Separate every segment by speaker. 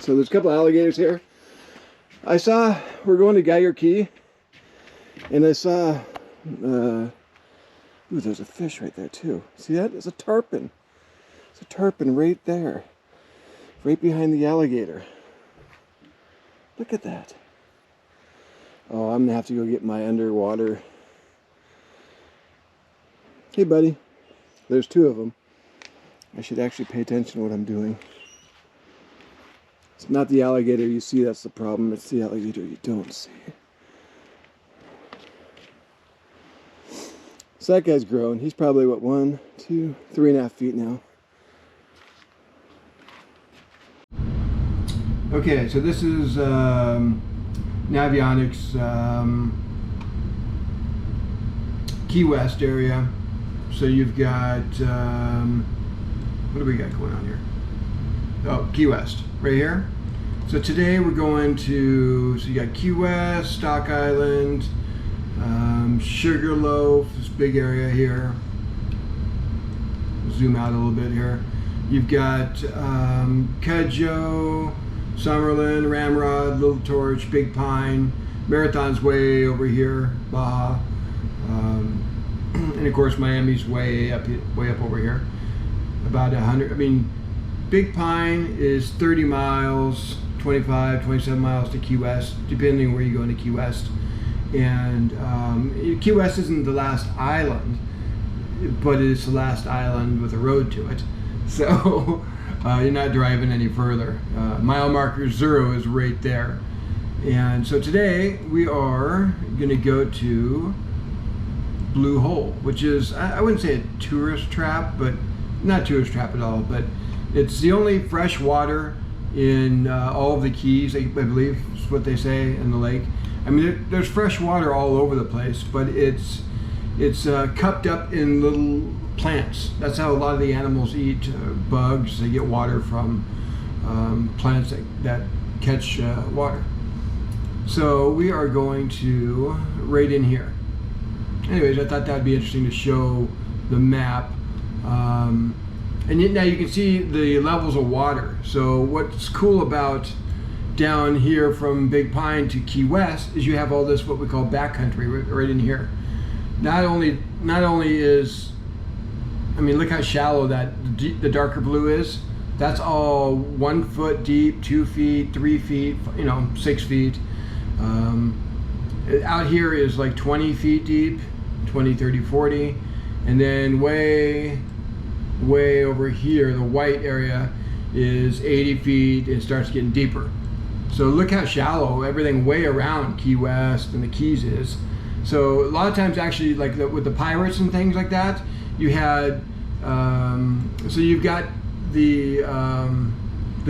Speaker 1: So there's a couple alligators here. We're going to Geiger Key, and I saw, ooh, there's a fish right there too. See that? It's a tarpon. It's a tarpon right there, right behind the alligator. Look at that. Oh, I'm gonna have to go get my underwater. Hey buddy, there's two of them. I should actually pay attention to what I'm doing. It's not the alligator you see that's the problem, it's the alligator you don't see. So that guy's grown. He's probably what, 1, 2, 3.5 feet now. Okay, so this is Navionics Key West area. So you've got, what do we got going on here? Oh, Key West, right here. So today we're going to, so you got Key West, Stock Island, Sugarloaf, this big area here. Zoom out a little bit here. You've got Cudjoe, Summerlin, Ramrod, Little Torch, Big Pine, Marathon's way over here, Baja, and of course Miami's way up over here. About 100. I mean, Big Pine is 30 miles, 25, 27 miles to Key West, depending where you go into Key West. And Key West isn't the last island, but it's the last island with a road to it. So you're not driving any further. Mile marker 0 is right there. And so today we are going to go to Blue Hole, which is, I wouldn't say a tourist trap, but not tourist trap at all, but it's the only fresh water in all of the Keys, I believe is what they say, in the lake. I mean, there's fresh water all over the place, but it's cupped up in little plants. That's how a lot of the animals eat bugs. They get water from plants that catch water. So we are going to right in here. Anyways, I thought that would be interesting to show the map. And now you can see the levels of water. So what's cool about down here from Big Pine to Key West is you have all this what we call backcountry right in here. Not only is, I mean, look how shallow the darker blue is. That's all 1 foot deep, 2 feet, 3 feet, 6 feet. Out here is like 20 feet deep, 20, 30, 40. And then way over here, the white area is 80 feet. It starts getting deeper. So look how shallow everything way around Key West and the Keys is. So a lot of times actually, like with the pirates and things like that, you had, so you've got the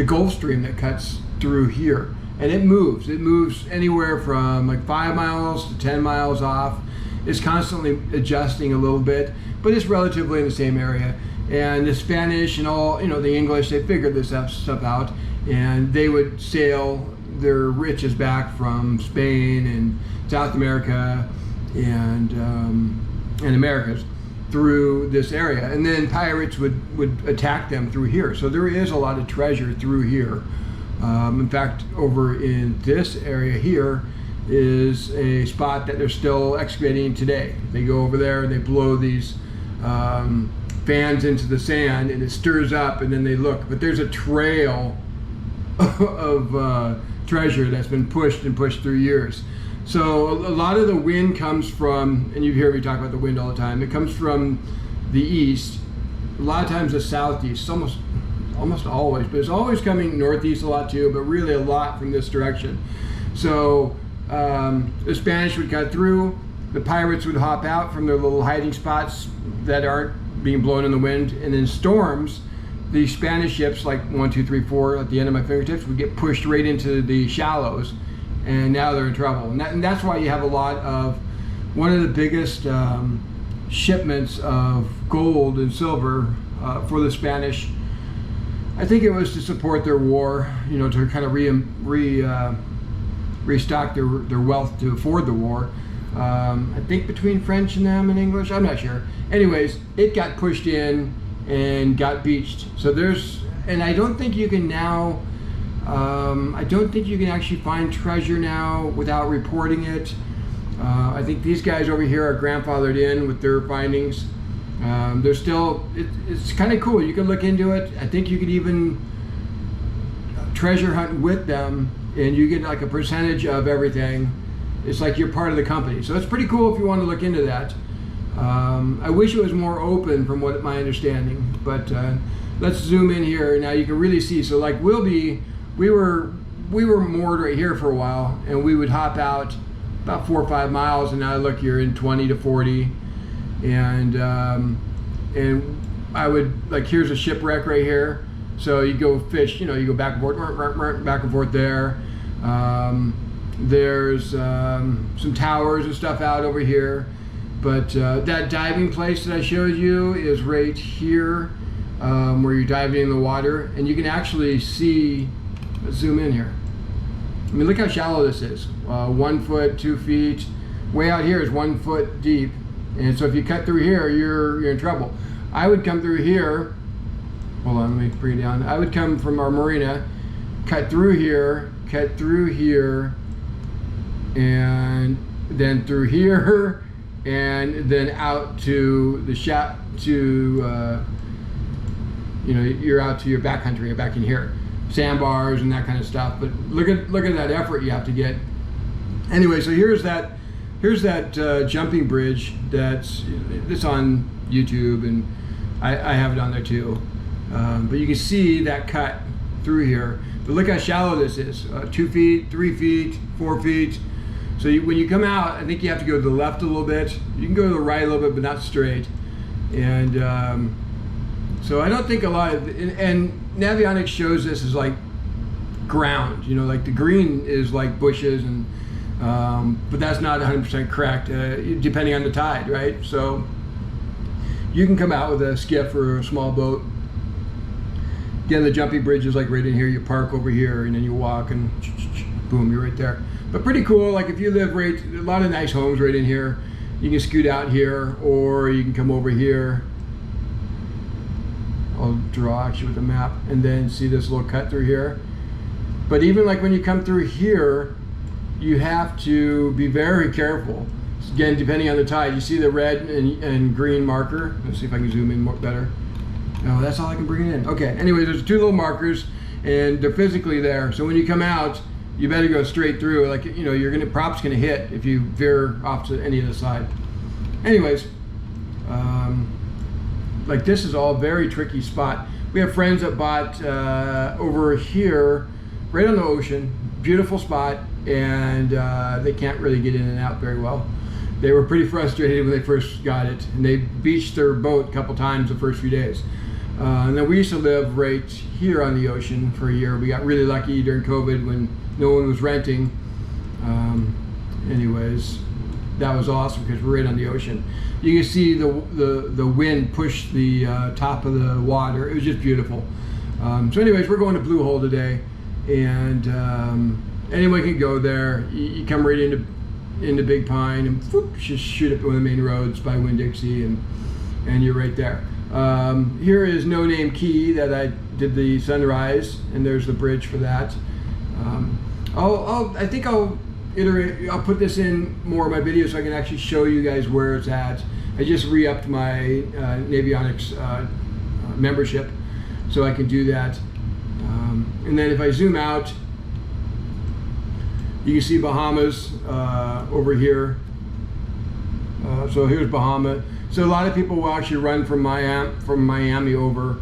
Speaker 1: Gulf Stream that cuts through here, and it moves anywhere from like 5 miles to 10 miles off. It's constantly adjusting a little bit, but it's relatively in the same area. And the Spanish and all, the English, they figured this stuff out, and they would sail their riches back from Spain and South America and Americas through this area, and then pirates would attack them through here. So there is a lot of treasure through here. In fact, over in this area here is a spot that they're still excavating today. They go over there and they blow these fans into the sand, and it stirs up, and then they look. But there's a trail of treasure that's been pushed through years. So a lot of the wind comes from, and you hear me talk about the wind all the time, it comes from the east, a lot of times the southeast, almost always, but it's always coming northeast a lot too, but really a lot from this direction. So the Spanish would cut through, the pirates would hop out from their little hiding spots that aren't being blown in the wind, and then storms, the Spanish ships like 1, 2, 3, 4 at the end of my fingertips would get pushed right into the shallows, and now they're in trouble. And that's why you have a lot of, one of the biggest shipments of gold and silver for the Spanish. I think it was to support their war, to kind of restock their wealth to afford the war. I think between French and them and English, I'm not sure. Anyways, it got pushed in and got beached. So and I don't think you can now I don't think you can actually find treasure now without reporting it. I think these guys over here are grandfathered in with their findings. They're still, it's kind of cool. You can look into it. I think you could even treasure hunt with them, and you get like a percentage of everything. It's like you're part of the company. So it's pretty cool if you want to look into that. I wish it was more open from what my understanding, but let's zoom in here. Now you can really see. So like we were moored right here for a while, and we would hop out about 4 or 5 miles, and now look, you're in 20 to 40, and I would, like, here's a shipwreck right here, so you go fish, you know, you go back and forth there. There's some towers and stuff out over here, but that diving place that I showed you is right here, where you're diving in the water, and you can actually see, let's zoom in here. I mean, look how shallow this is. 1 foot, 2 feet. Way out here is 1 foot deep. And so if you cut through here, you're in trouble. I would come through here. Hold on, let me bring it down. I would come from our marina, cut through here, and then through here, and then out to the you know, you're out to your backcountry, you're back in here. Sandbars and that kind of stuff, but look at that effort you have to get. Anyway, so here's that jumping bridge that's on YouTube, and I have it on there too. But you can see that cut through here. But look how shallow this is: 2 feet, 3 feet, 4 feet. So when you come out, I think you have to go to the left a little bit. You can go to the right a little bit, but not straight. And so I don't think a lot of, and Navionics shows this as like ground, you know, like the green is like bushes, and but that's not 100% correct, depending on the tide, right? So you can come out with a skiff or a small boat. Again, the jumping bridge is like right in here. You park over here, and then you walk, and boom, you're right there. But pretty cool. Like if you live right, a lot of nice homes right in here. You can scoot out here, or you can come over here. I'll draw actually with a map, and then see this little cut through here. But even like when you come through here, you have to be very careful. Again, depending on the tide, you see the red and green marker. Let's see if I can zoom in more better. No, that's all I can bring it in. Okay, anyway, there's 2 little markers, and they're physically there. So when you come out, you better go straight through. Like, you know, prop's gonna hit if you veer off to any of the side. Anyways, like this is all very tricky spot. We have friends that bought over here, right on the ocean, beautiful spot, and they can't really get in and out very well. They were pretty frustrated when they first got it, and they beached their boat a couple times the first few days. And then we used to live right here on the ocean for a year. We got really lucky during COVID when no one was renting. Anyways, that was awesome because we're right on the ocean. You can see the wind push the top of the water. It was just beautiful. So anyways, we're going to Blue Hole today, and anyone can go there. You come right into Big Pine, and whoop, just shoot up one of the main roads by Winn-Dixie, and you're right there. Here is No Name Key that I did the sunrise, and there's the bridge for that. I think I'll put this in more of my videos so I can actually show you guys where it's at. I just re-upped my Navionics membership, so I can do that. And then if I zoom out, you can see Bahamas over here. So here's Bahama. So a lot of people will actually run from Miami over.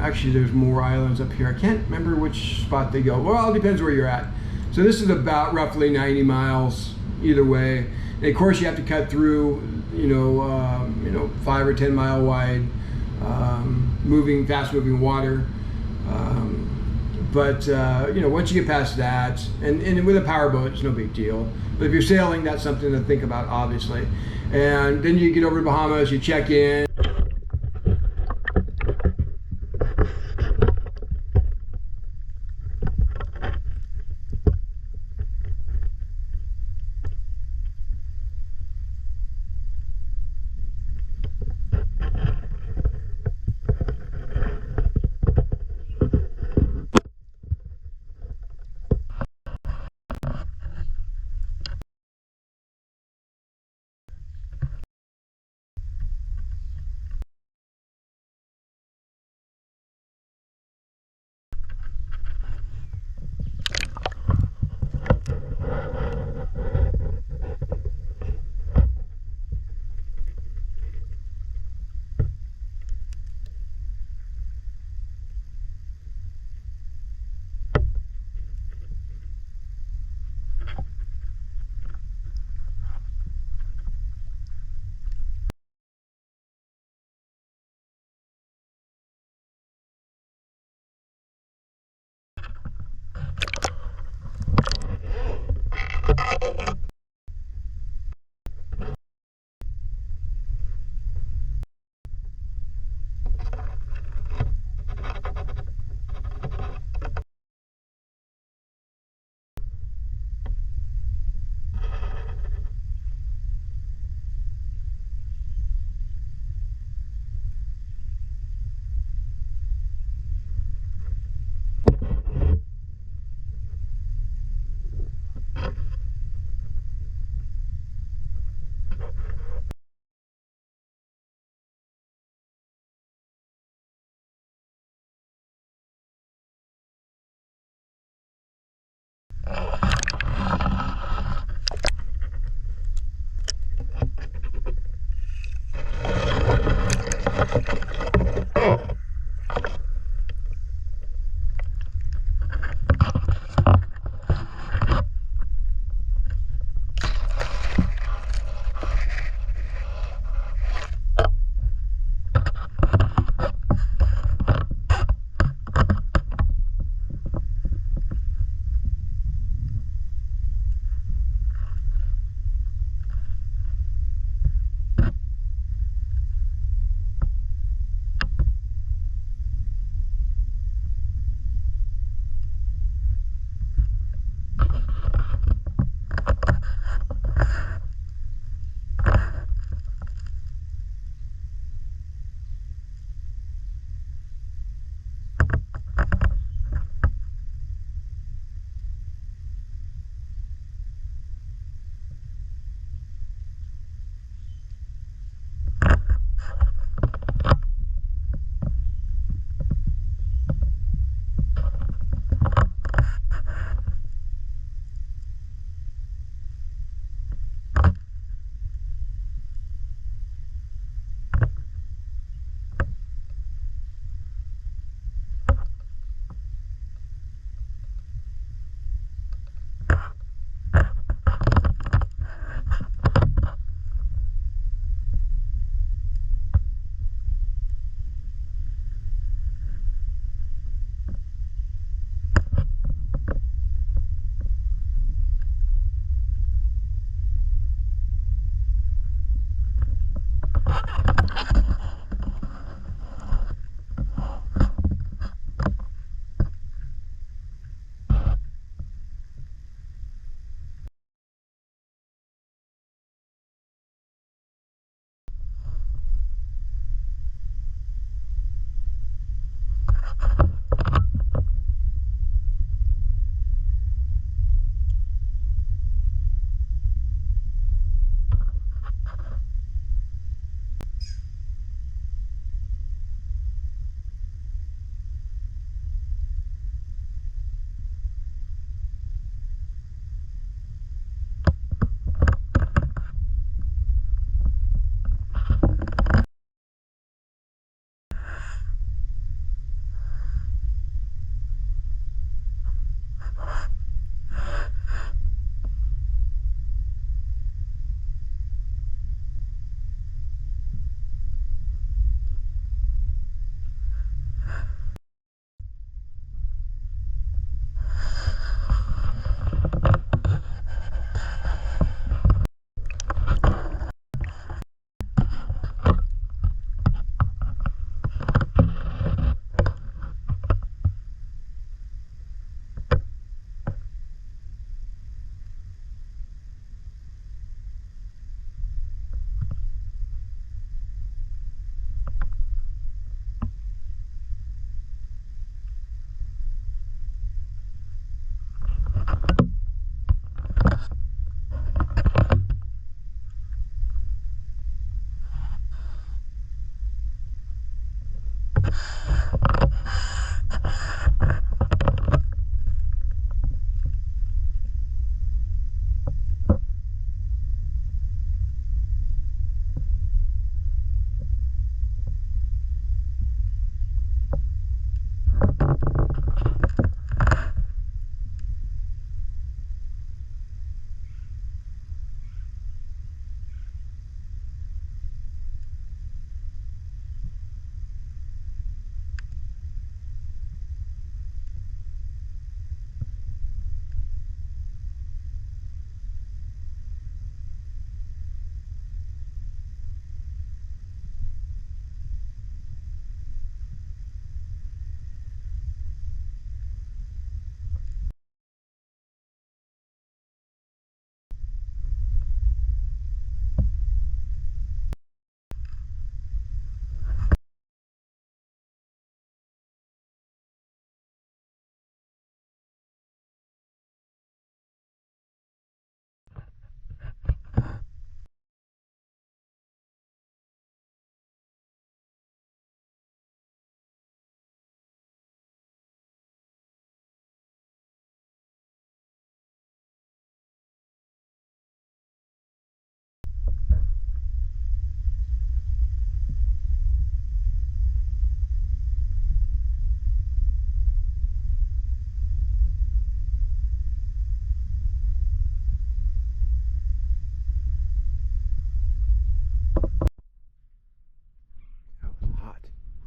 Speaker 1: Actually, there's more islands up here. I can't remember which spot they go. Well, it all depends where you're at. So this is about roughly 90 miles either way. And of course, you have to cut through, 5 or 10 mile wide, fast-moving water. But once you get past that, and with a powerboat, it's no big deal. But if you're sailing, that's something to think about, obviously. And then you get over to Bahamas, you check in.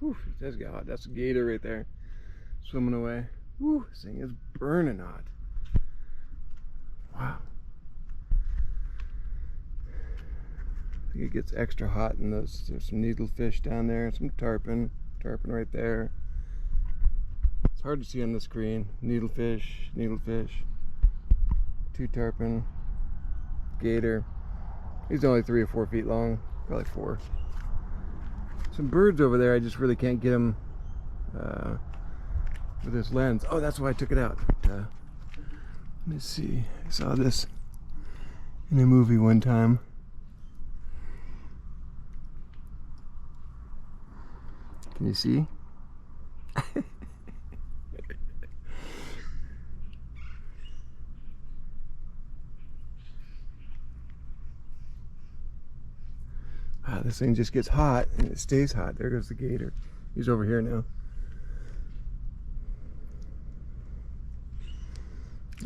Speaker 1: Whew, that's hot. That's a gator right there, swimming away. Whew, this thing is burning hot. Wow. I think it gets extra hot in those. There's some needlefish down there, some tarpon right there. It's hard to see on the screen. Needlefish, 2 tarpon, gator. He's only 3 or 4 feet long, probably 4. Some birds over there, I just really can't get them with this lens. Oh, that's why I took it out. Let me see. I saw this in a movie one time. Can you see? Wow, this thing just gets hot and it stays hot. There goes the gator. He's over here now.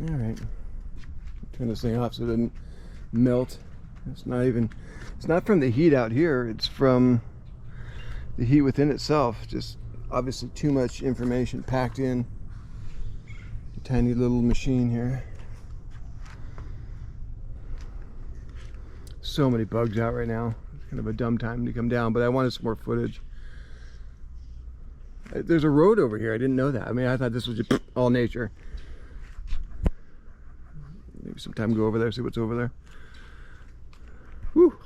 Speaker 1: All right. Turn this thing off so it doesn't melt. It's not from the heat out here. It's from the heat within itself. Just obviously too much information packed in a tiny little machine here. So many bugs out right now. It's kind of a dumb time to come down, but I wanted some more footage. There's a road over here. I didn't know that. I mean, I thought this was just all nature. Maybe sometime go over there, see what's over there. Whew.